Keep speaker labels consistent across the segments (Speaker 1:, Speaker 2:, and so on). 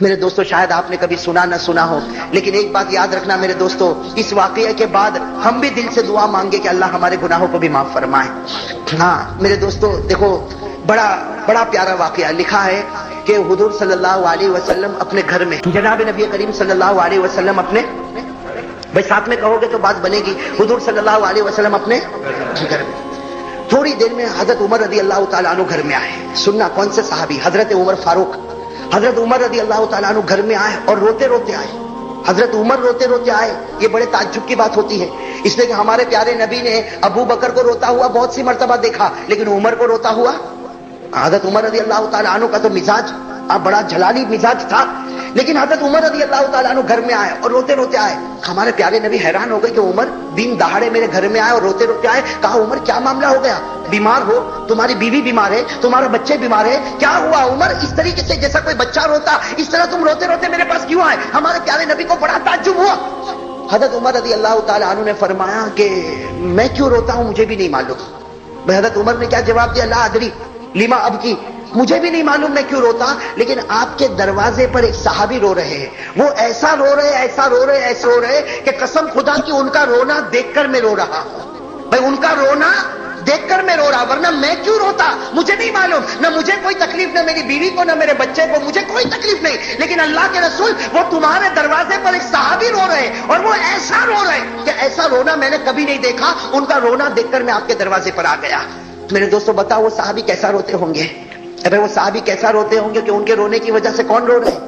Speaker 1: میرے دوستو شاید آپ نے کبھی سنا نہ سنا ہو، لیکن ایک بات یاد رکھنا میرے دوستو، اس واقعے کے بعد ہم بھی دل سے دعا مانگے کہ اللہ ہمارے گناہوں کو بھی معاف فرمائے۔ ہاں میرے دوستو دیکھو، بڑا پیارا واقعہ لکھا ہے کہ حضور صلی اللہ علیہ وسلم اپنے گھر میں، جناب نبی کریم صلی اللہ علیہ وسلم اپنے، بھائی ساتھ میں کہو گے تو بات بنے گی، حضور صلی اللہ علیہ وسلم اپنے گھر میں، تھوڑی دیر میں حضرت عمر رضی اللہ تعالیٰ عنہ گھر میں آئے۔ سننا کون سے صحابی؟ حضرت عمر فاروق، حضرت عمر رضی اللہ تعالیٰ عنہ گھر میں آئے اور روتے روتے آئے۔ حضرت عمر روتے روتے آئے، یہ بڑے تعجب کی بات ہوتی ہے، اس لیے کہ ہمارے پیارے نبی نے ابو بکر کو روتا ہوا بہت سی مرتبہ دیکھا، لیکن عمر کو روتا ہوا، حضرت عمر رضی اللہ تعالیٰ عنہ کا تو مزاج بڑا جلالی مزاج تھا، لیکن حضرت عمر رضی اللہ تعالیٰ عنہ گھر میں آئے اور روتے روتے آئے۔ ہمارے پیارے نبی حیران ہو گئے کہ عمر دن دہاڑے میرے گھر میں آئے اور روتے روتے آئے۔ کہا عمر کیا معاملہ ہو گیا؟ بیمار ہو؟ تمہاری بیوی بیمار ہے؟ تمہارا بچے بیمار ہے؟ کیا ہوا عمر؟ اس طریقے سے جیسا کوئی بچہ روتا، اس طرح تم روتے روتے میرے پاس کیوں آئے؟ ہمارے پیارے نبی کو بڑا تعجب ہوا۔ حضرت عمر رضی اللہ تعالیٰ عنہ نے فرمایا کہ میں کیوں روتا ہوں مجھے بھی نہیں معلوم۔ حضرت عمر نے کیا جواب دیا؟ لا ادری لما ابکی، مجھے بھی نہیں معلوم میں کیوں روتا، لیکن آپ کے دروازے پر ایک صحابی رو رہے ہیں، وہ ایسا رو رہے ایسا رو رہے ایسا رو رہے کہ قسم خدا کی ان کا رونا دیکھ کر میں رو رہا ہوں۔ بھائی ان کا رونا دیکھ کر میں رو رہا، ورنہ میں کیوں روتا مجھے نہیں معلوم، نہ مجھے کوئی تکلیف، نہ میری بیوی کو، نہ میرے بچے کو، مجھے کوئی تکلیف نہیں، لیکن اللہ کے رسول وہ تمہارے دروازے پر ایک صحابی رو رہے اور وہ ایسا رو رہے کہ ایسا رونا میں نے کبھی نہیں دیکھا، ان کا رونا دیکھ کر میں آپ کے دروازے پر آ گیا۔ میرے دوستو بتاؤ وہ صحابی کیسا روتے ہوں گے؟ ارے وہ صحابی کیسا روتے ہوں گے کہ ان کے رونے کی وجہ سے کون رو رہے؟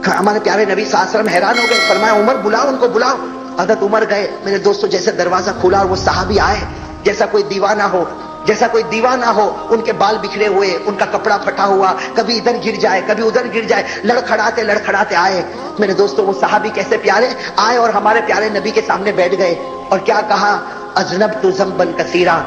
Speaker 1: ہمارے پیارے نبی صلی اللہ علیہ وسلم حیران ہو گئے، فرمایا عمر بلاؤ ان کو، بلاؤ۔ حضرت عمر گئے، میرے دوستو جیسے دروازہ کھلا اور وہ صحابی آئے، جیسا کوئی دیوانہ ہو، جیسا کوئی دیوانہ ہو، ان کے بال بکھرے ہوئے، ان کا کپڑا پھٹا ہوا، کبھی ادھر گر جائے کبھی ادھر گر جائے، لڑکھڑاتے آئے۔ میرے دوستو وہ صحابی کیسے پیارے آئے اور ہمارے پیارے نبی کے سامنے بیٹھ گئے اور کیا کہا؟ اذنبت ذنبا کثیرا،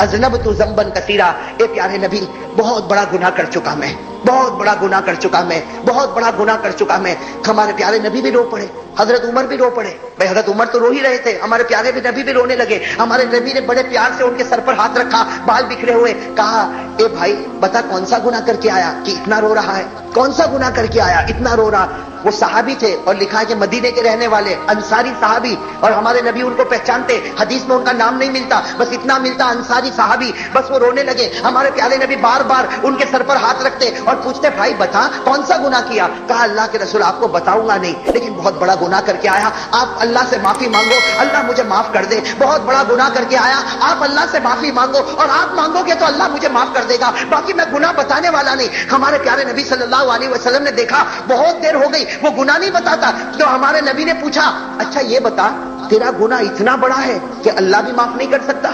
Speaker 1: اذنبت ذنبا کثیرا، اے پیارے نبی بہت بڑا گناہ کر چکا میں، بہت بڑا گناہ کر چکا میں، بہت بڑا گناہ کر چکا میں۔ ہمارے پیارے نبی بھی رو پڑے، حضرت عمر بھی رو پڑے۔ بھائی حضرت عمر تو رو ہی رہے تھے، ہمارے پیارے نبی بھی رونے لگے۔ ہمارے نبی نے بڑے پیار سے ان کے سر پر ہاتھ رکھا، بال بکھرے ہوئے، کہا اے بھائی بتا کون سا گناہ کر کے آیا کہ اتنا رو رہا ہے؟ کون سا گناہ کر کے آیا اتنا رو رہا؟ وہ صحابی تھے اور لکھا ہے کہ مدینے کے رہنے والے انصاری صحابی، اور ہمارے نبی ان کو پہچانتے، حدیث میں ان کا نام نہیں ملتا، بس اتنا ملتا انصاری صحابی۔ بس وہ رونے لگے، ہمارے پیارے نبی بار بار ان کے سر پر ہاتھ رکھتے اور پوچھتے بھائی بتا کون سا گناہ کیا؟ کہا اللہ کے رسول آپ کو بتاؤں گا نہیں، لیکن بہت بڑا گناہ کر کے آیا، آپ اللہ سے معافی مانگو، اللہ مجھے معاف کر دے۔ بہت بڑا گناہ کر کے آیا، آپ اللہ سے معافی مانگو، اور آپ مانگو گے تو اللہ مجھے معاف کر دے گا، باقی میں گناہ بتانے والا نہیں۔ ہمارے پیارے نبی صلی اللہ علیہ وسلم نے دیکھا بہت دیر ہو گئی وہ گناہ نہیں بتاتا، تو ہمارے نبی نے پوچھا اچھا یہ بتا تیرا گناہ اتنا بڑا ہے کہ اللہ بھی معاف نہیں کر سکتا؟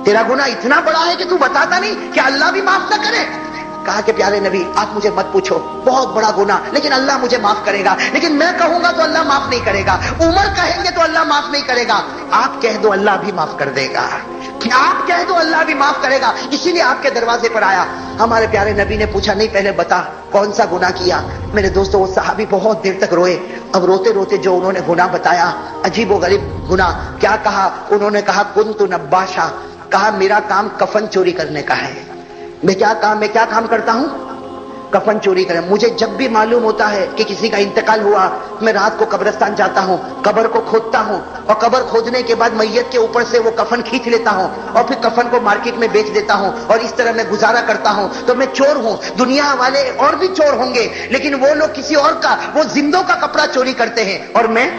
Speaker 1: تیرا گناہ اتنا بڑا ہے کہ تو بتاتا نہیں کہ اللہ بھی معاف نہ کرے؟ کہا کہ پیارے نبی آپ مجھے مت پوچھو، بہت بڑا گناہ، لیکن اللہ مجھے معاف کرے گا، لیکن میں کہوں گا تو اللہ معاف نہیں کرے گا، عمر کہیں گے تو اللہ معاف نہیں کرے گا، آپ کہہ دو اللہ بھی معاف کر دے گا، آپ کہہ دو اللہ بھی معاف کرے گا، اسی لیے آپ کے دروازے پر آیا۔ ہمارے پیارے نبی نے پوچھا نہیں پہلے بتا کون سا گناہ کیا؟ میرے دوستو وہ صحابی بہت دیر تک روئے، اب روتے روتے جو انہوں نے گناہ بتایا عجیب و غریب گناہ، کیا کہا انہوں نے؟ کہا کنت نباشا، کہا میرا کام کفن چوری کرنے کا ہے۔ میں کیا کام کرتا ہوں؟ کفن چوری کریں۔ مجھے جب بھی معلوم ہوتا ہے کہ کسی کا انتقال ہوا، میں رات کو قبرستان جاتا ہوں، قبر کو کھودتا ہوں، اور قبر کھودنے کے بعد میت کے اوپر سے وہ کفن کھینچ لیتا ہوں اور پھر کفن کو مارکیٹ میں بیچ دیتا ہوں، اور اس طرح میں گزارا کرتا ہوں۔ تو میں چور ہوں، دنیا والے اور بھی چور ہوں گے، لیکن وہ لوگ کسی اور کا، وہ زندوں کا کپڑا چوری کرتے ہیں اور میں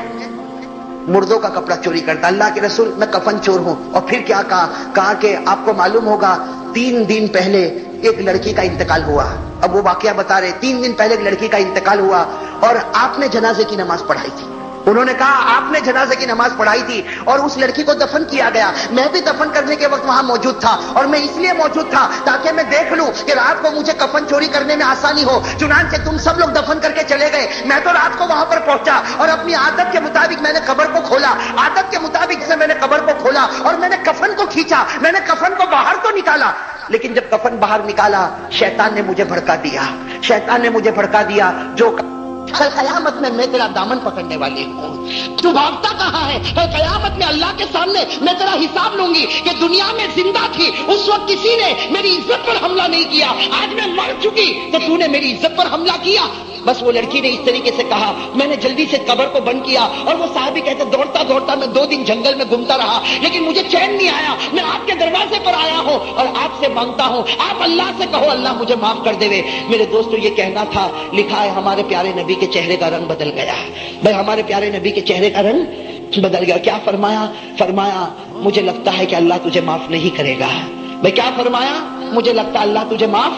Speaker 1: مردوں کا کپڑا چوری کرتا۔ اللہ کے رسول میں کفن چور ہوں۔ اور پھر کیا کہا کہ آپ کو معلوم ہوگا 3 دن پہلے ایک لڑکی کا انتقال ہوا۔ اب وہ واقعہ بتا رہے 3 دن پہلے ایک لڑکی کا انتقال ہوا اور آپ نے جنازے کی نماز پڑھائی تھی۔ انہوں نے کہا آپ نے جنازے کی نماز پڑھائی تھی اور اس لڑکی کو دفن کیا گیا، میں بھی دفن کرنے کے وقت وہاں موجود تھا، اور میں اس لیے موجود تھا تاکہ میں دیکھ لوں کہ رات کو مجھے کفن چوری کرنے میں آسانی ہو۔ چنانچہ تم سب لوگ دفن کر کے چلے گئے، میں تو رات کو وہاں پر پہنچا اور اپنی عادت کے مطابق میں نے قبر کو کھولا، عادت کے مطابق سے میں نے قبر کو کھولا اور میں نے کفن کو کھینچا، میں نے کفن کو باہر تو نکالا، لیکن جب کفن باہر نکالا شیطان نے مجھے بھڑکا دیا، شیطان نے مجھے بھڑکا دیا، جو کل قیامت میں میں تیرا دامن پکڑنے والی ہوں، تو بھاگتا کہاں ہے؟ قیامت میں اللہ کے سامنے میں تیرا حساب لوں گی کہ دنیا میں زندہ تھی اس وقت کسی نے میری عزت پر حملہ نہیں کیا، آج میں مر چکی تو تو نے میری عزت پر حملہ کیا۔ بس وہ لڑکی نے اس طریقے سے کہا، میں نے جلدی سے قبر کو بند کیا، اور وہ صحابی کہتے دوڑتا دوڑتا میں 2 دن جنگل میں گھومتا رہا، لیکن مجھے چین نہیں آیا، میں آپ کے دروازے پر آیا ہوں اور آپ سے مانگتا ہوں، آپ اللہ سے کہو اللہ مجھے معاف کر دے۔ میرے دوستو یہ کہنا تھا، لکھا ہے ہمارے پیارے نبی کے چہرے کا رنگ بدل گیا۔ بھائی ہمارے پیارے نبی کے چہرے کا رنگ بدل گیا۔ کیا فرمایا؟ فرمایا مجھے لگتا ہے کہ اللہ تجھے معاف نہیں کرے گا۔ بھائی کیا فرمایا؟ مجھے لگتا ہے اللہ تجھے معاف۔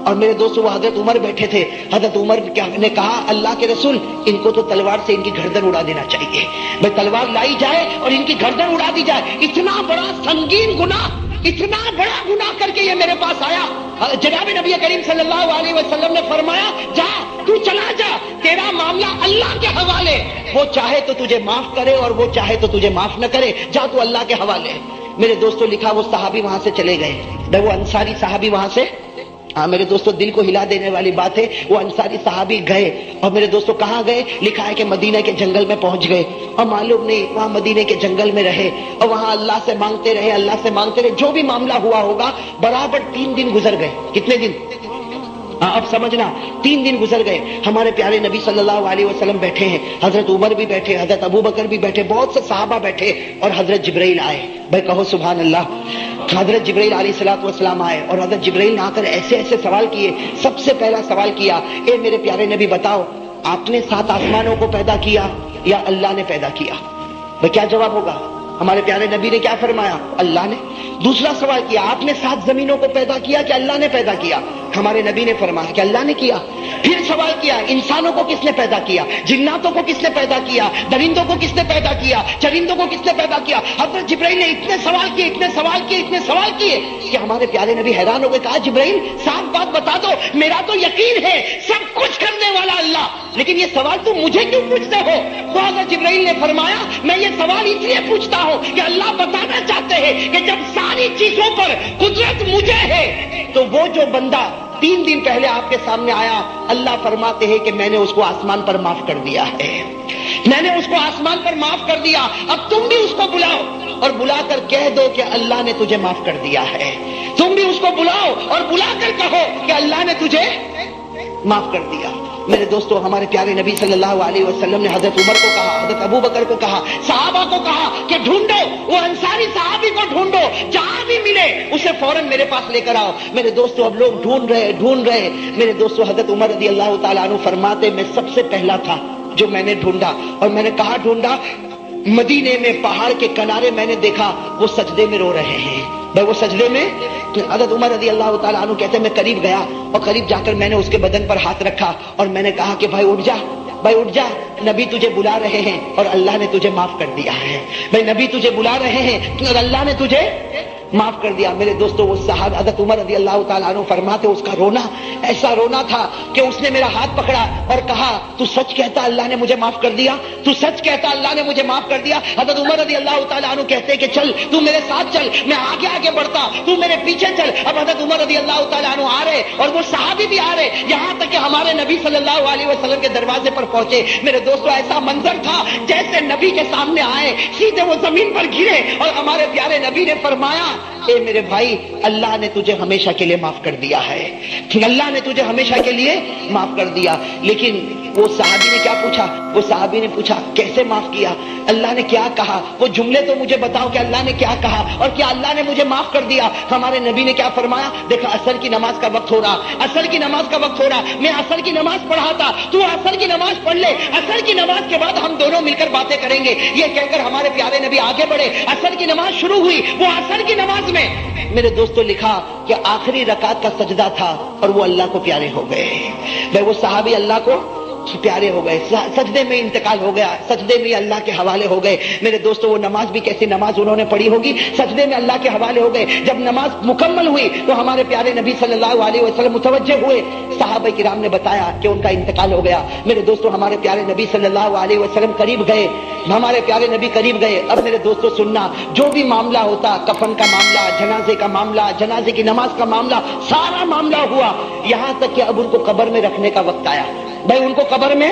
Speaker 1: اور میرے دوستو وہ حضرت عمر بیٹھے تھے، حضرت عمر نے کہا اللہ کے رسول ان کو تو تلوار سے ان کی گردن اڑا دینا چاہیے۔ بھائی تلوار لائی جائے اور ان کی گردن اڑا دی جائے، اتنا بڑا سنگین گناہ، اتنا بڑا گناہ کر کے یہ میرے پاس آیا۔ جناب نبی کریم صلی اللہ علیہ وسلم نے فرمایا جا تو چلا جا، تیرا معاملہ اللہ کے حوالے، وہ چاہے تو تجھے معاف کرے اور وہ چاہے تو تجھے معاف نہ کرے، جا تو اللہ کے حوالے۔ میرے دوستو لکھا وہ صحابی وہاں سے چلے گئے، وہ انصاری صحابی وہاں سے، ہاں میرے دوستو دل کو ہلا دینے والی بات ہے، وہ انصاری صحابی گئے، اور میرے دوستو کہاں گئے؟ لکھا ہے کہ مدینہ کے جنگل میں پہنچ گئے، اور معلوم نہیں وہاں مدینہ کے جنگل میں رہے اور وہاں اللہ سے مانگتے رہے، اللہ سے مانگتے رہے، جو بھی معاملہ ہوا ہوگا برابر 3 دن گزر گئے۔ کتنے دن؟ اب سمجھنا 3 دن گزر گئے۔ ہمارے پیارے نبی صلی اللہ علیہ وسلم بیٹھے ہیں، حضرت عمر بھی بیٹھے، حضرت ابو بکر بھی بیٹھے، بہت سے صحابہ بیٹھے، اور حضرت جبرائیل آئے۔ بھائی کہو سبحان اللہ۔ حضرت جبرائیل علیہ السلام آئے، اور حضرت جبرائیل نے آ کر ایسے ایسے سوال کیے۔ سب سے پہلا سوال کیا، اے میرے پیارے نبی بتاؤ آپ نے 7 آسمانوں کو پیدا کیا یا اللہ نے پیدا کیا؟ بھائی کیا جواب ہوگا؟ ہمارے پیارے نبی نے کیا فرمایا؟ اللہ نے۔ دوسرا سوال کیا، آپ نے 7 زمینوں کو پیدا کیا کہ اللہ نے پیدا کیا؟ ہمارے نبی نے فرمایا کہ اللہ نے کیا۔ پھر سوال کیا، انسانوں کو کس نے پیدا کیا؟ جناتوں کو کس نے پیدا کیا؟ درندوں کو کس نے پیدا کیا؟ چرندوں کو کس نے پیدا کیا؟ حضرت جبرائیل نے اتنے سوال کیے، اتنے سوال کیے، اتنے سوال کیے کہ ہمارے پیارے نبی حیران ہو گئے۔ کہا جبرائیل صاف بات بتا دو، میرا تو یقین ہے سب کچھ کرنے والا اللہ، لیکن یہ سوال تم مجھے کیوں پوچھتے ہو؟ تو حضرت جبرائیل نے فرمایا میں یہ سوال اس لیے پوچھتا ہوں کہ اللہ بتانا چاہتے ہیں کہ جب ساری چیزوں پر قدرت مجھے ہے تو وہ جو بندہ 3 دن پہلے آپ کے سامنے آیا، اللہ فرماتے ہیں کہ میں نے اس کو آسمان پر معاف کر دیا ہے، میں نے اس کو آسمان پر معاف کر دیا۔ اب تم بھی اس کو بلاؤ اور بلا کر کہہ دو کہ اللہ نے تجھے معاف کر دیا ہے۔ تم بھی اس کو بلاؤ اور بلا کر کہو کہ اللہ نے تجھے معاف کر دیا۔ میرے دوستو ہمارے پیارے نبی صلی اللہ علیہ وسلم نے حضرت عمر کو کہا، حضرت ابو بکر کو کہا، صحابہ کو کہا کہ ڈھونڈو وہ انصاری صحابی کو، ڈھونڈو جہاں بھی ملے اسے فوراً میرے پاس لے کر آؤ۔ میرے دوستو اب لوگ ڈھونڈ رہے۔ میرے دوستو حضرت عمر رضی اللہ تعالیٰ عنہ فرماتے میں سب سے پہلا تھا جو میں نے ڈھونڈا، اور میں نے کہا ڈھونڈا؟ مدینے میں پہاڑ کے کنارے میں نے دیکھا وہ سجدے میں رو رہے ہیں۔ بھائی وہ سجدے میں، حضرت عمر رضی اللہ تعالیٰ عنہ کہتے ہیں میں قریب گیا اور قریب جا کر میں نے اس کے بدن پر ہاتھ رکھا اور میں نے کہا کہ بھائی اٹھ جا، بھائی اٹھ جا، نبی تجھے بلا رہے ہیں اور اللہ نے تجھے معاف کر دیا ہے۔ بھائی نبی تجھے بلا رہے ہیں اور اللہ نے تجھے معاف کر دیا۔ میرے دوستو وہ صحابہ حضرت عمر رضی اللہ تعالیٰ عنہ فرماتے اس کا رونا ایسا رونا تھا کہ اس نے میرا ہاتھ پکڑا اور کہا تو سچ کہتا اللہ نے مجھے معاف کر دیا؟ تو سچ کہتا اللہ نے مجھے معاف کر دیا؟ حضرت عمر رضی اللہ تعالیٰ عنہ کہتے کہ چل تو میرے ساتھ چل، میں آگے آگے بڑھتا، تو میرے پیچھے چل۔ اب حضرت عمر رضی اللہ تعالیٰ عنہ آ رہے اور وہ صحابی بھی آ رہے، یہاں تک کہ ہمارے نبی صلی اللہ علیہ وسلم کے دروازے پر پہنچے۔ میرے دوستو ایسا منظر تھا جیسے نبی کے سامنے آئے سیدھے وہ زمین پر گرے اور ہمارے پیارے نبی نے فرمایا اے میرے بھائی اللہ نے تجھے ہمیشہ کے لیے معاف کر دیا ہے، اللہ نے تجھے ہمیشہ کے لیے معاف کر دیا۔ لیکن وہ صحابی نے کیا پوچھا؟ وہ صحابی نے پوچھا کیسے معاف کیا؟ اللہ نے کیا کہا؟ وہ جملے تو مجھے بتاؤ کہ اللہ نے کیا کہا اور کیا اللہ نے مجھے معاف کر دیا؟ ہمارے نبی نے کیا فرمایا؟ دیکھا عصر کی نماز کا وقت ہو رہا، عصر کی نماز کا وقت ہو رہا، میں عصر کی نماز پڑھا تھا، تو عصر کی نماز پڑھ لے، عصر کی نماز کے بعد ہم دونوں مل کر باتیں کریں گے۔ یہ کہہ کر ہمارے پیارے نبی آگے بڑھے، عصر کی نماز شروع ہوئی۔ وہ عصر کی نماز میں میرے دوستو لکھا کہ آخری رکعت کا سجدہ تھا اور وہ اللہ کو پیارے ہو گئے۔ بھائی وہ صحابی اللہ کو پیارے ہو گئے، سجدے میں انتقال ہو گیا، سجدے میں اللہ کے حوالے ہو گئے۔ میرے دوستو وہ نماز بھی کیسی نماز انہوں نے پڑھی ہوگی، سجدے میں اللہ کے حوالے ہو گئے۔ جب نماز مکمل ہوئی تو ہمارے پیارے نبی صلی اللہ علیہ وسلم متوجہ ہوئے، صحابہ کرام نے بتایا کہ ان کا انتقال ہو گیا۔ میرے دوستو ہمارے پیارے نبی صلی اللہ علیہ وسلم قریب گئے، ہمارے پیارے نبی قریب گئے۔ اب میرے دوستو سننا، جو بھی معاملہ ہوتا، کفن کا معاملہ، جنازے کا معاملہ، جنازے کی نماز کا معاملہ، سارا معاملہ ہوا، یہاں تک کہ اب ان کو قبر میں رکھنے کا وقت آیا۔ بھائی ان کو قبر میں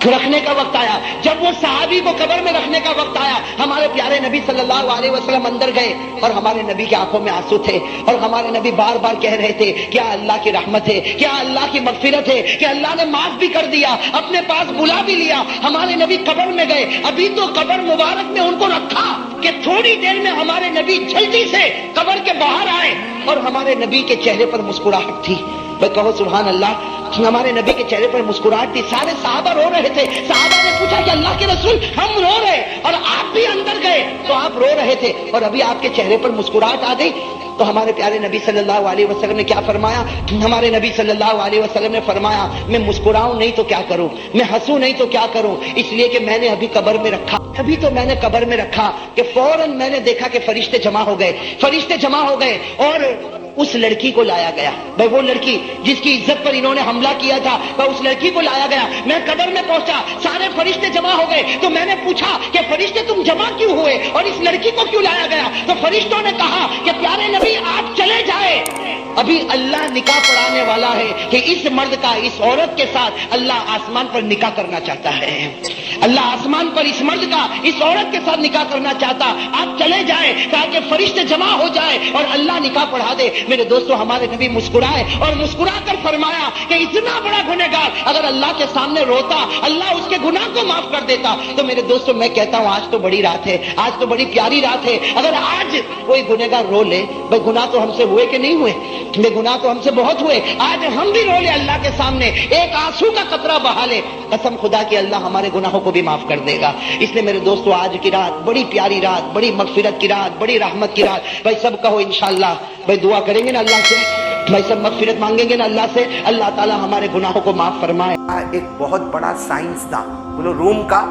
Speaker 1: رکھنے کا وقت آیا، جب وہ صحابی کو قبر میں رکھنے کا وقت آیا، ہمارے پیارے نبی صلی اللہ علیہ وسلم اندر گئے اور ہمارے نبی کی آنکھوں میں آنسو تھے، اور ہمارے نبی بار بار کہہ رہے تھے کیا اللہ کی رحمت ہے، کیا اللہ کی مغفرت ہے، کہ اللہ نے معاف بھی کر دیا، اپنے پاس بلا بھی لیا۔ ہمارے نبی قبر میں گئے، ابھی تو قبر مبارک میں ان کو رکھا کہ تھوڑی دیر میں ہمارے نبی جلدی سے قبر کے باہر آئے، اور ہمارے نبی کے چہرے پر مسکراہٹ تھی۔ میں کہو سبحان اللہ، ہمارے نبی کے چہرے پر مسکراہٹ تھی۔ سارے صحابہ رو رہے تھے، صحابہ نے پوچھا کہ اللہ کے رسول ہم رو رہے، اور آپ بھی اندر گئے تو آپ رو رہے تھے اور ابھی آپ کے چہرے پر مسکراہٹ آ گئی۔ تو ہمارے پیارے نبی صلی اللہ علیہ وسلم نے کیا فرمایا؟ ہمارے نبی صلی اللہ علیہ وسلم نے فرمایا میں مسکراؤں نہیں تو کیا کروں، میں ہنسوں نہیں تو کیا کروں، اس لیے کہ میں نے ابھی قبر میں رکھا، ابھی تو میں نے قبر میں رکھا کہ فوراً میں نے دیکھا کہ فرشتے جمع ہو گئے، فرشتے جمع ہو گئے، اور اس لڑکی کو لایا گیا۔ بھائی وہ لڑکی جس کی عزت پر انہوں نے حملہ کیا تھا، اس لڑکی کو لایا گیا۔ میں قبر میں پہنچا، سارے فرشتے جمع ہو گئے، تو میں نے پوچھا کہ فرشتے تم جمع کیوں ہوئے اور اس لڑکی کو کیوں لایا گیا؟ تو فرشتوں نے کہا کہ پیارے نبی آپ چلے جائے، ابھی اللہ نکاح پڑھانے والا ہے کہ اس مرد کا اس عورت کے ساتھ اللہ آسمان پر نکاح کرنا چاہتا ہے، اللہ آسمان پر اس مرد کا اس عورت کے ساتھ نکاح کرنا چاہتا، آپ چلے جائیں تاکہ فرشتے جمع ہو جائے اور اللہ نکاح پڑھا دے۔ میرے دوستو ہمارے نبی مسکرائے اور مسکرا کر فرمایا کہ اتنا بڑا گنہگار اگر اللہ کے سامنے روتا اللہ اس کے گناہ کو معاف کر دیتا۔ تو میرے دوستو میں کہتا ہوں آج تو بڑی رات ہے، آج تو بڑی پیاری رات ہے، اگر آج کوئی گنہگار رو لے، بھائی گناہ تو ہم سے ہوئے کہ نہیں ہوئے، بے گناہ تو ہم سے بہت ہوئے، آج ہم بھی رو لے اللہ کے سامنے، ایک آنسو کا قطرہ بہا لے، قسم خدا کی اللہ ہمارے گناہوں کو بھی معاف کر دے گا۔ اس لیے میرے دوستو آج کی رات بڑی پیاری رات، بڑی مغفرت کی رات، بڑی رحمت کی رات، بھائی سب کہو انشاءاللہ، بھائی دعا کریں گے نا اللہ سے، بھائی سب مغفرت مانگیں گے نا اللہ سے، اللہ تعالی ہمارے گناہوں کو معاف فرمائے۔
Speaker 2: ایک بہت بڑا سائنسداں، بولو روم کا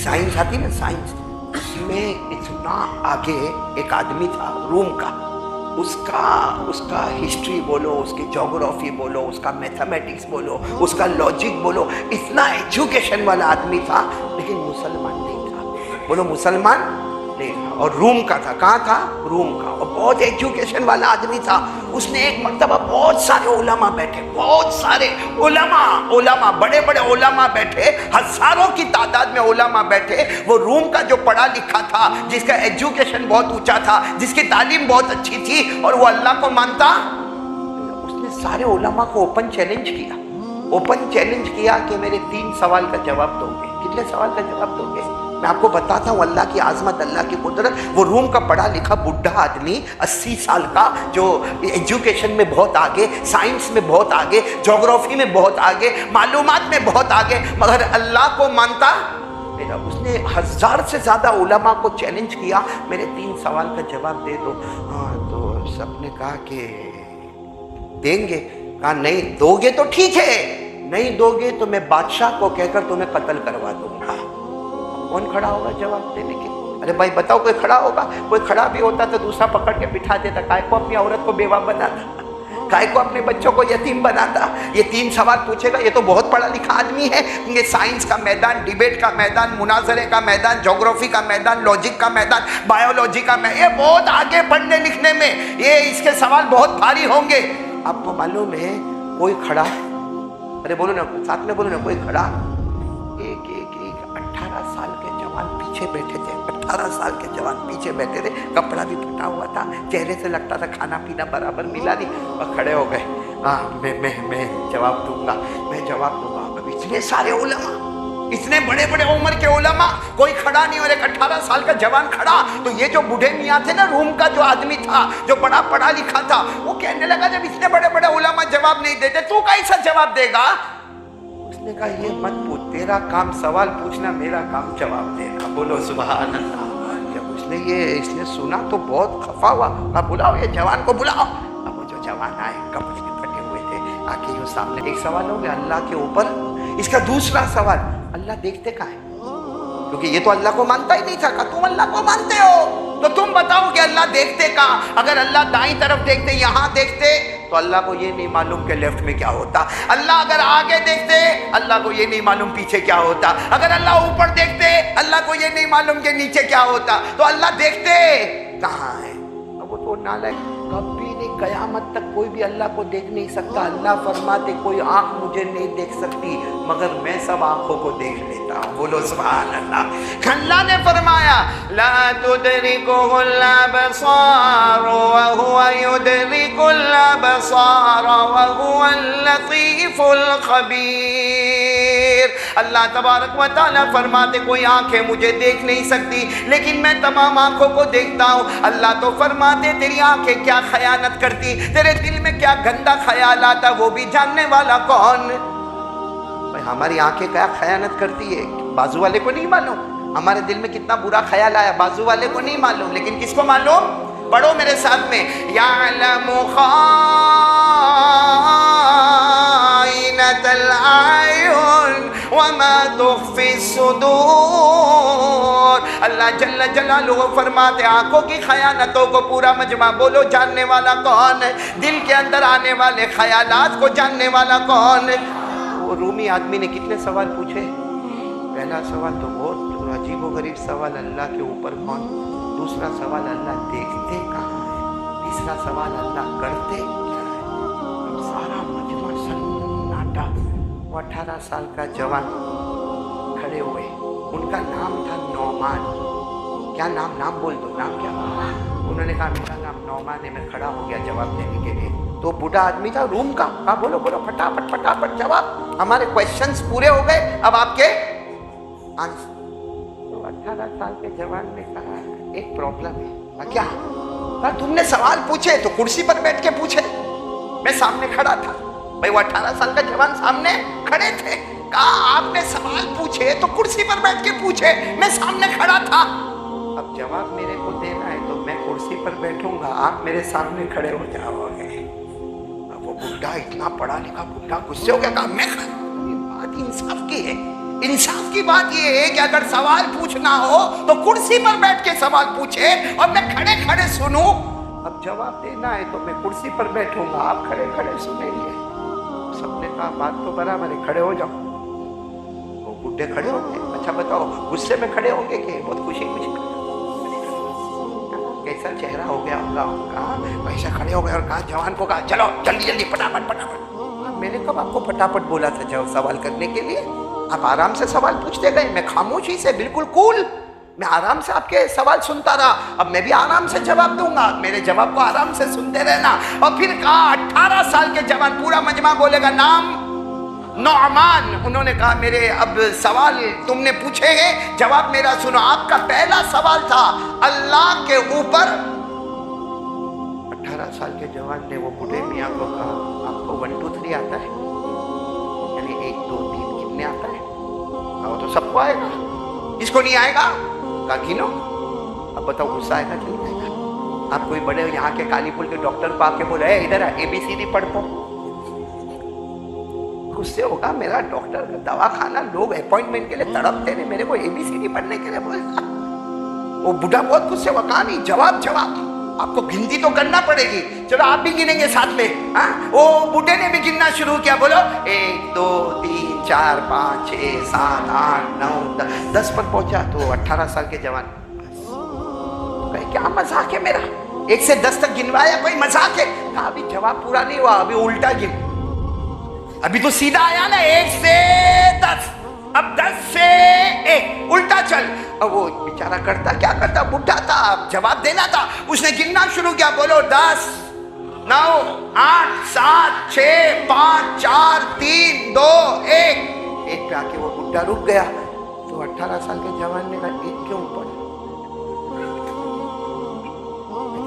Speaker 2: سائنس آتی نا سائنس، اس میں اتنا آگے ایک آدمی تھا روم کا، اس کا ہسٹری بولو، اس کی جغرافی بولو، اس کا میتھمیٹکس بولو، اس کا لاجک بولو، اتنا ایجوکیشن والا آدمی تھا، لیکن مسلمان نہیں تھا، بولو مسلمان نہیں تھا، اور روم کا تھا۔ کہاں تھا؟ روم کا، اور بہت ایجوکیشن والا آدمی تھا۔ اس نے ایک مرتبہ بہت سارے علماء بیٹھے، بہت سارے علماء بڑے بڑے علماء بیٹھے، ہزاروں کی تعداد میں علماء بیٹھے۔ وہ روم کا جو پڑھا لکھا تھا، جس کا ایجوکیشن بہت اونچا تھا، جس کی تعلیم بہت اچھی تھی اور وہ اللہ کو مانتا، اس نے سارے علماء کو اوپن چیلنج کیا کہ میرے 3 سوال کا جواب دو گے۔ کتنے سوال کا جواب دو گے؟ میں آپ کو بتاتا ہوں اللہ کی عظمت، اللہ کی قدرت۔ وہ روم کا پڑھا لکھا بڈھا آدمی 80 سال کا، جو ایجوکیشن میں بہت آگے، سائنس میں بہت آگے، جغرافی میں بہت آگے، معلومات میں بہت آگے، مگر اللہ کو مانتا۔ اس نے 1000 سے زیادہ علماء کو چیلنج کیا، میرے 3 سوال کا جواب دے دو۔ تو سب نے کہا کہ دیں گے، کہا نہیں دو گے تو ٹھیک ہے، نہیں دو گے تو میں بادشاہ کو کہہ کر تمہیں قتل کروا دوں گا۔ کون کھڑا ہوگا جواب دینے کے؟ ارے بھائی بتاؤ، کوئی کھڑا ہوگا؟ کوئی کھڑا بھی ہوتا تو دوسرا پکڑ کے بٹھا دیتا، کائے کو اپنی عورت کو بیوہ بناتا، کائے کو اپنے بچوں کو یتیم بناتا۔ یہ 3 سوال پوچھے گا، یہ تو بہت پڑھا لکھا آدمی ہے، یہ سائنس کا میدان، ڈیبیٹ کا میدان، مناظرے کا میدان، جغرافی کا میدان، لاجک کا میدان، بایولوجی کا میدان، یہ بہت آگے پڑھنے لکھنے میں، یہ اس کے سوال بہت بھاری ہوں گے۔ آپ کو معلوم ہے کوئی کھڑا، ارے بولو نا ساتھ میں، بولو نا کوئی کھڑا، ایک 18 سال کے جوان پیچھے بیٹھے تھے، 18 سال کے جوان پیچھے بیٹھے تھے، کپڑا بھی پھٹا ہوا تھا، چہرے سے لگتا تھا کھانا پینا برابر ملا نہیں، اور کھڑے ہو گئے، میں جواب دوں گا، میں جواب دوں گا۔ اب اتنے سارے علماء، اتنے بڑے بڑے عمر کے علماء، کوئی کھڑا نہیں، اور ایک 18 سال کا جوان کھڑا۔ تو یہ جو بوڑھے میاں تھے نا، روم کا جو آدمی تھا، جو بڑا پڑھا لکھا تھا، وہ کہنے لگا جب اتنے بڑے بڑے علماء جواب نہیں دیتے تو کیسا جواب دے گا؟ اس نے کہا یہ مت پوچھ، تیرا کام سوال پوچھنا، میرا کام جواب دینا۔ بولو سبحان اللہ۔ جب اس نے سنا تو بہت خفا ہوا، اب بلاؤ یہ جوان کو بلاؤ۔ اب وہ جو جوان آئے، کپڑے بھی پھٹے ہوئے تھے، آ کے یوں سامنے، ایک سوال ہو گیا اللہ کے اوپر، اس کا دوسرا سوال اللہ دیکھتے کہاں ہے؟ کیونکہ یہ تو اللہ کو مانتا ہی نہیں تھا، کہ تم اللہ کو مانتے ہو تو تم بتاؤ کہ اللہ دیکھتے کہاں؟ اگر اللہ دائیں طرف دیکھتے، یہاں دیکھتے، تو اللہ کو یہ نہیں معلوم کہ لیفٹ میں کیا ہوتا۔ اللہ اگر آگے دیکھتے، اللہ کو یہ نہیں معلوم پیچھے کیا ہوتا۔ اگر اللہ اوپر دیکھتے، اللہ کو یہ نہیں معلوم کہ نیچے کیا ہوتا۔ تو اللہ دیکھتے کہاں ہے؟ اب وہ تو نالائق کبھی نہیں قیامت تک کوئی بھی اللہ کو دیکھ نہیں سکتا. اللہ فرماتے کوئی آنکھ مجھے نہیں دیکھ سکتی مگر میں سب آنکھوں کو دیکھ لیتا ہوں. بولو سبحان اللہ. اللہ نے فرمایا لا تدرکہ الابصار وہو یدرک الابصار وہو اللطیف الخبیر. اللہ تبارک و تعالیٰ فرماتے کوئی آنکھیں مجھے دیکھ نہیں سکتی لیکن میں تمام آنکھوں کو دیکھتا ہوں. اللہ تو فرماتے تیری آنکھیں کیا خیانت کرتی, تیرے دل میں کیا گندا خیال آتا, وہ بھی جاننے والا کون. بھائی ہماری آنکھیں کیا خیانت کرتی ہے بازو والے کو نہیں معلوم, ہمارے دل میں کتنا برا خیال آیا بازو والے کو نہیں معلوم, لیکن کس کو معلوم. پڑھو میرے ساتھ میں یعلم خائنۃ الاعین وما تخفی الصدور. اللہ جل جلالہ فرماتے آنکھوں کی خیانتوں کو پورا مجمع بولو جاننے والا کون ہے, دل کے اندر آنے والے خیالات کو جاننے والا کون ہے. وہ رومی آدمی نے کتنے سوال پوچھے. پہلا سوال تو بہت عجیب و غریب سوال, اللہ کے اوپر کون. دوسرا سوال اللہ دیکھتے کہاں ہے. تیسرا سوال اللہ کرتے کیا ہے. سارا مجمع سناٹا. وہ 18 سال کا جوان کھڑے ہوئے, ان کا نام تھا نعمان. کیا نام بول دو, نام کیا. انہوں نے کہا میرا نام نعمان ہے. میں کھڑا ہو گیا جواب دینے کے لیے. تو بوڑھا آدمی تھا روم کا, کہا بولو پھٹافٹ جواب. ہمارے کویشچنز پورے ہو گئے, اب آپ کے آنسر. تو 18 سال کے جوان نے کہا ایک پرابلم ہے. کیا. کہا تم نے سوال پوچھے تو کرسی پر بیٹھ کے پوچھے, میں سامنے کھڑا تھا. بھائی وہ 18 سال کا جوان سامنے کھڑے تھے. کہا آپ نے سوال پوچھے تو کرسی پر بیٹھ کے پوچھے, میں سامنے کھڑا تھا. اب جواب میرے کو دینا ہے تو میں کرسی پر بیٹھوں گا, آپ میرے سامنے کھڑے ہو جاؤ گے. اب وہ بڈھا اتنا پڑھا لکھا بڈھا غصے ہو گیا. کہا میں بات انصاف کی ہے. انصاف کی بات یہ ہے کہ اگر سوال پوچھنا ہو تو کرسی پر بیٹھ کے سوال پوچھے اور میں کھڑے کھڑے سنوں. اب جواب دینا ہے تو میں کرسی پر بیٹھوں گا, آپ کھڑے کھڑے سنیں گے. سب نے کہا بات تو برابر ہے, کھڑے ہو جاؤ. وہ بڈھے کھڑے ہو گئے. اچھا بتاؤ غصے میں کھڑے ہوں گے کہ بہت خوشی کیسا چہرہ ہو گیا ہوگا. کہا ایسا کھڑے ہو گئے اور کہا جوان کو, کہا چلو جلدی پٹافٹ. میں نے کب آپ کو پٹافٹ بولا تھا جب سوال کرنے کے لیے. آپ آرام سے سوال پوچھتے گئے, میں خاموشی سے بالکل کول, میں آرام سے آپ کے سوال سنتا رہا. اب میں بھی آرام سے جواب دوں گا, میرے جواب کو آرام سے سنتے رہنا. اور پھر کہا 18 سال کے جوان, پورا مجمع بولے گا نام نعمان. انہوں نے کہا میرے اب سوال تم نے پوچھے ہیں, جواب میرا سنو. آپ کا پہلا سوال تھا اللہ کے اوپر. 18 سال کے جوان نے وہ بوڑھے میاں کو کہا آپ کو 1 2 3 آتا ہے, یعنی 1 2 3 کتنے آتا ہے. وہ تو سب کو آئے گا, اس کو نہیں آئے گا. کہا گنو. اب بتاؤ غصہ آئے گا کہ نہیں آئے گا. آپ کوئی بڑے یہاں کے کالی پل کے ڈاکٹر کو آ کے بولے ادھر ABCD پڑھ پو, غصے ہوگا. میرا ڈاکٹر کا دواخانہ لوگ اپوائنٹمنٹ کے لیے تڑپتے ہیں, میرے کو ABCD پڑھنے کے لیے بولتا. وہ بوڑھا بہت غصے ہوا. کہا نہیں جواب آپ کو گنتی تو کرنا پڑے گی. چلو آپ بھی گنیں گے ساتھ میں. وہ بوڑھے نے بھی گننا شروع کیا. بولو 1 2 3 4 5 6 7 8 9 10 پر پہنچا. تو 18 سال کے جوان کہے کیا مذاق ہے میرا, 1 سے 10 تک گنوایا, کوئی مذاق ہے. کہا ابھی جواب پورا نہیں ہوا, ابھی الٹا گن. ابھی تو سیدھا آیا نا 1 سے 10, اب 10 سے 1 الٹا چل. اب وہ بیچارہ کیا کرتا بڈھا تھا, جواب دینا تھا. اس نے گننا شروع کیا. بولو 10 9 8 7 6 5 4 3 2 1 پہ آ کے وہ بڈھا رک گیا. تو 18 سال کے جوان نے کہا 1 کے اوپر.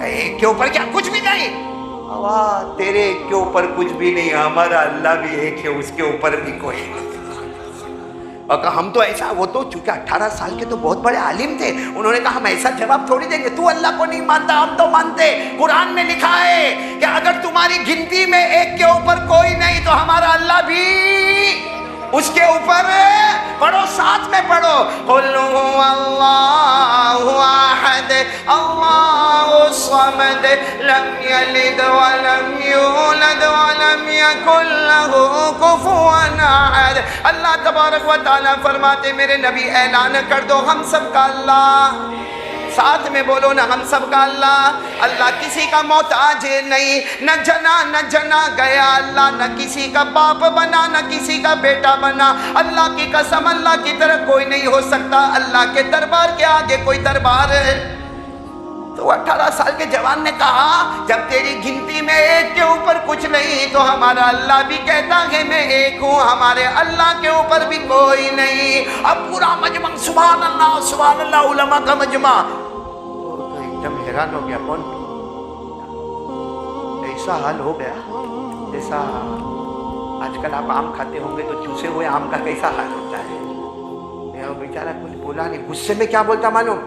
Speaker 2: ایک کے اوپر کیا کچھ بھی نہیں. تیرے ایک کے اوپر کچھ بھی نہیں, ہمارا اللہ بھی ایک ہے, اس کے اوپر بھی کوئی. اور کہا ہم تو ایسا, وہ تو چونکہ 18 سال کے تو بہت بڑے عالم تھے, انہوں نے کہا ہم ایسا جواب تھوڑی دیں گے. تو اللہ کو نہیں مانتا, ہم تو مانتے. قرآن میں لکھا ہے کہ اگر تمہاری گنتی میں 1 کے اوپر کوئی نہیں تو ہمارا اللہ بھی اس کے اوپر. پڑھو ساتھ میں پڑھو. قل هو اللہ احد اللہ الصمد لم یلد ولم یولد ولم یکن له کفوا احد. اللہ تبارک و تعالیٰ فرماتے میرے نبی اعلان کر دو ہم سب کا اللہ ساتھ میں بولو نا ہم سب کا اللہ. اللہ کسی کا محتاج نہیں, نہ جنا گیا اللہ, نہ کسی کا باپ بنا نہ کسی کا بیٹا بنا. اللہ کی قسم اللہ کی طرح کوئی نہیں ہو سکتا. اللہ کے دربار کے آگے کوئی دربار ہے؟ تو 18 سال کے جوان نے کہا جب تیری گنتی میں ایک کے اوپر کچھ نہیں تو ہمارا اللہ بھی کہتا ہے میں ایک ہوں, ہمارے اللہ کے اوپر بھی کوئی نہیں. اب پورا مجمع سبحان اللہ علماء کا مجمع تو ایک دم حیران ہو گیا. کون ایسا حال ہو گیا جیسا آج کل آپ آم کھاتے ہوں گے تو چوسے ہوئے آم کا کیسا حال ہوتا ہے. بیچارہ کچھ بولا نہیں, غصے میں کیا بولتا معلوم,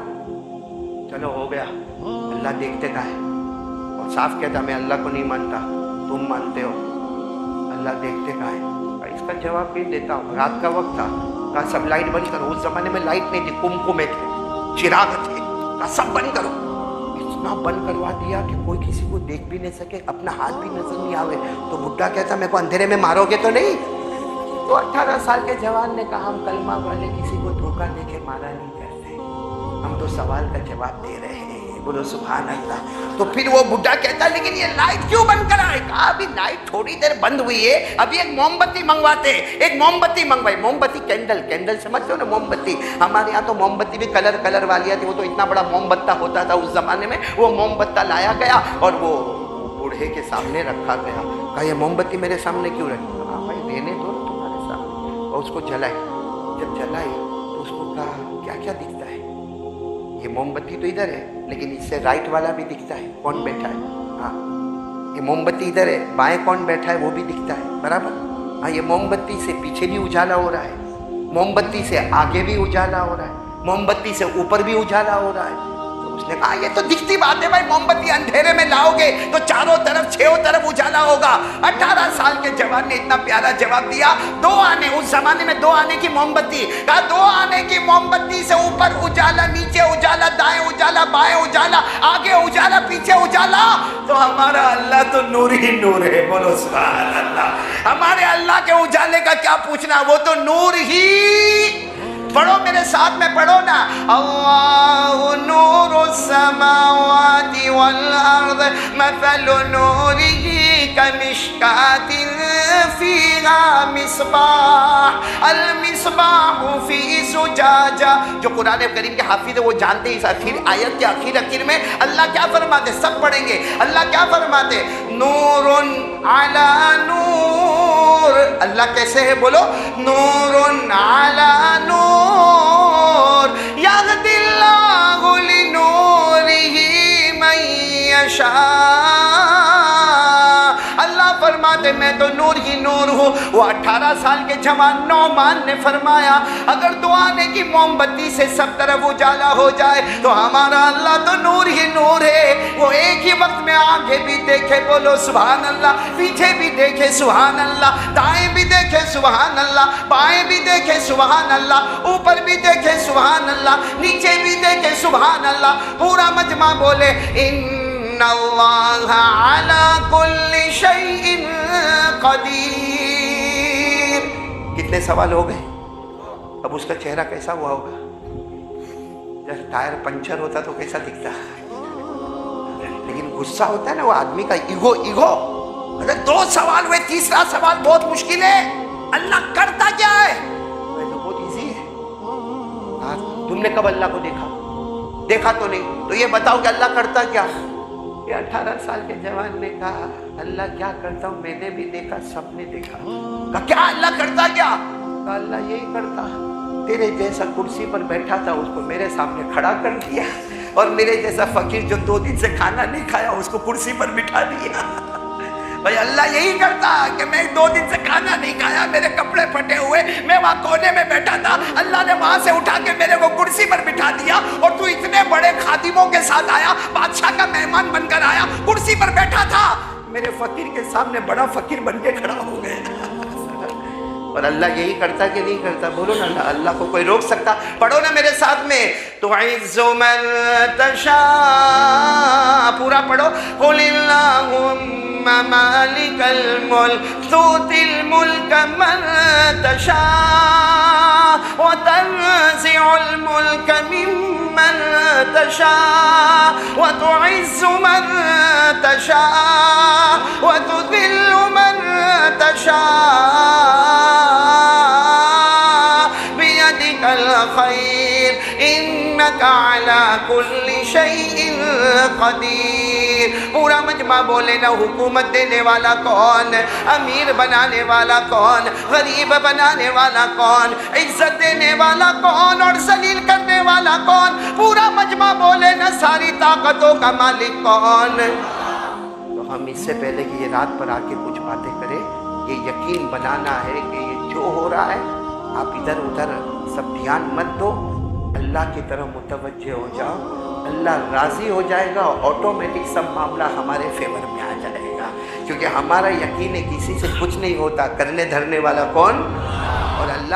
Speaker 2: چلو ہو گیا اللہ دیکھتے کا ہے, اور صاف کہتا میں اللہ کو نہیں مانتا تم مانتے ہو, اللہ دیکھتے کا ہے. اس کا جواب بھی دیتا ہوں. رات کا وقت تھا, کہا سب لائٹ بند کرو. اس زمانے میں لائٹ نہیں تھی, کمکمے تھے, چراغ تھے, کہا سب بند کرو. اتنا بند کروا دیا کہ کوئی کسی کو دیکھ بھی نہیں سکے, اپنا ہاتھ بھی نظر نہیں آوے. تو بڈھا کہتا میں کو اندھیرے میں مارو گے تو نہیں. تو 18 سال کے جوان نے کہا ہم کلمہ والے کسی کو دھوکہ دے کے مارا نہیں کرتے, ہم تو سوال کا جواب دے رہے ہیں. بولو سبحان اللہ. تو پھر وہ بڈھا کہتا لیکن یہ لائٹ کیوں بند کرا ہے؟ کہا ابھی لائٹ تھوڑی دیر بند ہوئی ہے, ابھی ایک موم بتی منگواتے. ایک موم بتی منگوائی, موم بتی کینڈل سمجھتے ہو نا, موم بتی. ہمارے یہاں تو موم بتی بھی کلر والی آتی, وہ تو اتنا بڑا موم بتہ ہوتا تھا اس زمانے میں. وہ موم بتہ لایا گیا اور وہ بوڑھے کے سامنے رکھا گیا. کہا یہ موم بتی میرے سامنے کیوں رکھی؟ کہا بھائی رہنے دو تمہارے سامنے. اور اس کو جلائی. جب جلائی تو اس کو کہا کیا کیا دکھتا ہے؟ یہ موم بتی تو ادھر ہے لیکن اس سے رائٹ والا بھی دکھتا ہے, کون بیٹھا ہے. ہاں یہ موم بتی ادھر ہے, بائیں کون بیٹھا ہے وہ بھی دکھتا ہے برابر. ہاں یہ موم بتی سے پیچھے بھی اجالا ہو رہا ہے, موم بتی سے آگے بھی اجالا ہو رہا ہے, موم بتی سے اوپر بھی اجالا ہو رہا ہے. تو اس نے کہا یہ تو دکھتی بات ہے بھائی, موم بتی اندھیرے میں لاؤ گے تو چاروں طرف چھوں طرف اجالا ہوگا. 18 سال کے جوان نے اتنا پیارا جواب دیا. 2 آنے, اس زمانے میں 2 آنے کی موم بتی. کہا 2 آنے کی موم بتی سے اوپر اجالا, نیچے اجالا, دائیں اجالا, بائیں اجالا, آگے اجالا, پیچھے اجالا. تو ہمارا اللہ تو نور ہی نور ہے. بولو سبحان اللہ. ہمارے اللہ کے اجالے کا کیا پوچھنا, وہ تو نور ہی. پڑھو میرے ساتھ میں, پڑھو نا. اللہ نور السماوات والارض مثل نورہ کمشکاۃ فیہا مصباح المصباح فی زجاجہ. جو قرآن کریم کے حافظ ہے وہ جانتے ہیں اس آیت کے اخیر میں اللہ کیا فرماتے, سب پڑھیں گے. اللہ کیا فرماتے, نور علی نور. اللہ کیسے ہے بولو, نور علی نور یہدی اللہ لنورہ من یشاء. اللہ فرماتے میں تو نور ہی نور ہوں. وہ 18 سال کے جوان نعمان نے فرمایا اگر 2 آنے کی موم بتی سے سب طرف اجالا ہو جائے تو ہمارا اللہ تو نور ہی نور ہے. وہ ایک ہی وقت میں آگے بھی دیکھے, بولو سبحان اللہ, پیچھے بھی دیکھے سبحان اللہ, دائیں بھی دیکھے سبحان اللہ, بائیں بھی دیکھے سبحان اللہ, اوپر بھی دیکھے سبحان اللہ, نیچے بھی دیکھے سبحان اللہ. پورا مجمع بولے ان اللہ علی کل شیء قدیر. کتنے سوال ہو گئے؟ اب اس کا چہرہ کیسا ہوا ہوگا؟ جب ٹائر پنچر ہوتا تو کیسا دکھتا, لیکن غصہ ہوتا ہے نا وہ آدمی کا, ایگو. اگر 2 سوال ہوئے, تیسرا سوال بہت مشکل ہے, اللہ کرتا کیا ہے؟ تو بہت ایزی ہے. تم نے کب اللہ کو دیکھا تو نہیں, تو یہ بتاؤ کہ اللہ کرتا کیا. یہ 18 سال کے جوان نے کہا اللہ کیا کرتا ہوں, میں نے بھی دیکھا, سب نے دیکھا. کہا کیا اللہ کرتا کیا؟ کہا اللہ یہی کرتا, تیرے جیسا کرسی پر بیٹھا تھا اس کو میرے سامنے کھڑا کر دیا, اور میرے جیسا فقیر جو 2 دن سے کھانا نہیں کھایا اس کو کرسی پر بٹھا دیا. بھائی اللہ یہی کرتا کہ میں 2 دن سے کھانا نہیں کھایا, میرے کپڑے پھٹے ہوئے, میں وہاں کونے میں بیٹھا تھا, اللہ نے وہاں سے اٹھا کے میرے کو کرسی پر بٹھا دیا, اور تو اتنے بڑے خادموں کے ساتھ آیا, بادشاہ کا مہمان بن کر آیا, کرسی پر بیٹھا تھا, میرے فقیر کے سامنے بڑا فقیر بن کے کھڑا ہو گیا. اور اللہ یہی کرتا کہ نہیں کرتا؟ بولو نا, اللہ کو کوئی روک سکتا؟ پڑھو نا میرے ساتھ میں, تعز من تشاء, پورا پڑھو. قل اللہم مالک الملک تؤتی الملک من تشاء وتنزع الملک ممن تشاء وتعز من تشاء وتذل من تشاء بيدك الخير إنك على كل شيء قدیر. پورا مجمع بولے نا حکومت دینے والا کون، امیر بنانے والا کون، غریب بنانے والا کون، عزت دینے والا کون اور ذلیل کرنے والا کون. پورا مجمع بولے نا ساری طاقتوں کا مالک کون. تو ہم اس سے پہلے کہ یہ رات پر آ کے کچھ باتیں کریں، یہ یقین بنانا ہے کہ یہ جو ہو رہا ہے آپ ادھر ادھر سب دھیان مت دو، اللہ کی طرف متوجہ ہو جاؤ. اللہ راضی ہو جائے گا، آٹومیٹک سب معاملہ ہمارے فیور میں آ جائے گا، کیونکہ ہمارا یقین ہے کسی سے کچھ نہیں ہوتا، کرنے دھرنے والا کون؟ اور اللہ